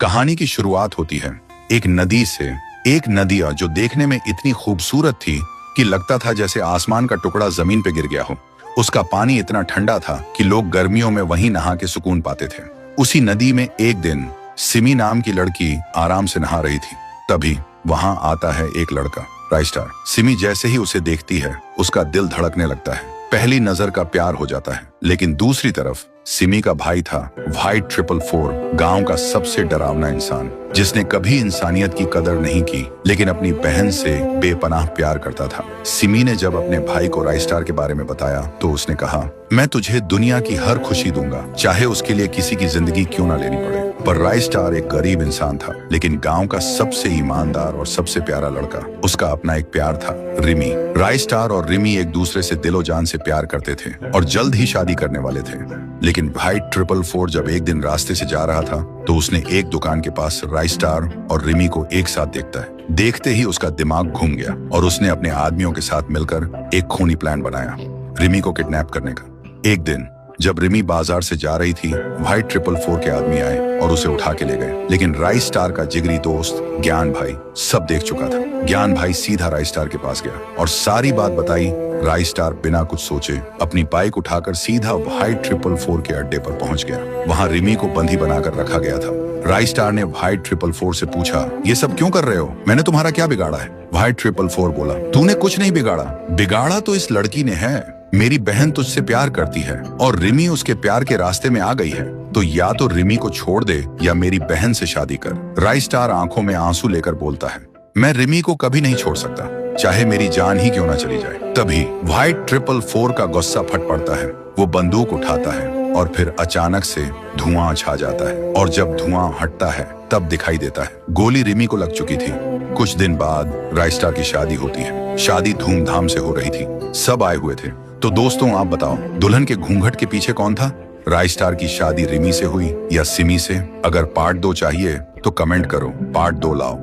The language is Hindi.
कहानी की शुरुआत होती है एक नदी से। एक नदिया जो देखने में इतनी खूबसूरत थी कि लगता था जैसे आसमान का टुकड़ा जमीन पे गिर गया हो। उसका पानी इतना ठंडा था कि लोग गर्मियों में वहीं नहा के सुकून पाते थे। उसी नदी में एक दिन सिमी नाम की लड़की आराम से नहा रही थी। तभी वहां आता है एक लड़का, राइस्टार। सिमी जैसे ही उसे देखती है उसका दिल धड़कने लगता है। पहली नजर का प्यार हो जाता है। लेकिन दूसरी तरफ सिमी का भाई था व्हाइट 444, गांव का सबसे डरावना इंसान, जिसने कभी इंसानियत की कदर नहीं की लेकिन अपनी बहन से बेपनाह प्यार करता था। सिमी ने जब अपने भाई को राइस्टार के बारे में बताया तो उसने कहा, मैं तुझे दुनिया की हर खुशी दूंगा, चाहे उसके लिए किसी की जिंदगी क्यों ना लेनी पड़े। पर राइस्टार एक गरीब इंसान था, लेकिन गांव का सबसे ईमानदार और सबसे प्यारा लड़का। उसका अपना एक प्यार था, रिमी। राइस्टार और रिमी एक दूसरे से दिलो जान से प्यार करते थे और जल्द ही शादी करने वाले थे। लेकिन व्हाइट 444 जब एक दिन रास्ते से जा रहा था तो उसने एक दुकान के पास राइस्टार और रिमी को एक साथ देखता है। देखते ही उसका दिमाग घूम गया और उसने अपने आदमियों के साथ मिलकर एक खूनी प्लान बनाया, रिमी को किडनैप करने का। एक दिन जब रिमी बाजार से जा रही थी, व्हाइट 444 के आदमी आए और उसे उठा के ले गए। लेकिन राइस्टार का जिगरी दोस्त ज्ञान भाई सब देख चुका था। ज्ञान भाई सीधा राइस्टार के पास गया और सारी बात बताई। राइस्टार बिना कुछ सोचे अपनी बाइक उठाकर सीधा व्हाइट 444 के अड्डे पर पहुंच गया। वहां रिमी को बंदी बनाकर रखा गया था। राइस्टार ने व्हाइट 444 से पूछा, ये सब क्यों कर रहे हो? मैंने तुम्हारा क्या बिगाड़ा है? व्हाइट 444 बोला, तूने कुछ नहीं बिगाड़ा। बिगाड़ा तो इस लड़की ने है। मेरी बहन तुझसे प्यार करती है और रिमी उसके प्यार के रास्ते में आ गई है, तो या तो रिमी को छोड़ दे या मेरी बहन से शादी कर। राइस्टार आंखों में आंसू लेकर बोलता है, मैं रिमी को कभी नहीं छोड़ सकता, चाहे मेरी जान ही क्यों ना चली जाए। तभी व्हाइट 444 का गुस्सा फट पड़ता है। वो बंदूक उठाता है और फिर अचानक से धुआं छा जाता है और जब धुआं हटता है तब दिखाई देता है गोली रिमी को लग चुकी थी। कुछ दिन बाद राइस्टार की शादी होती है। शादी धूमधाम से हो रही थी, सब आए हुए थे। तो दोस्तों आप बताओ, दुल्हन के घूंघट के पीछे कौन था? राइस्टार की शादी रिमी से हुई या सिमी से? अगर पार्ट 2 चाहिए तो कमेंट करो, पार्ट 2 लाओ।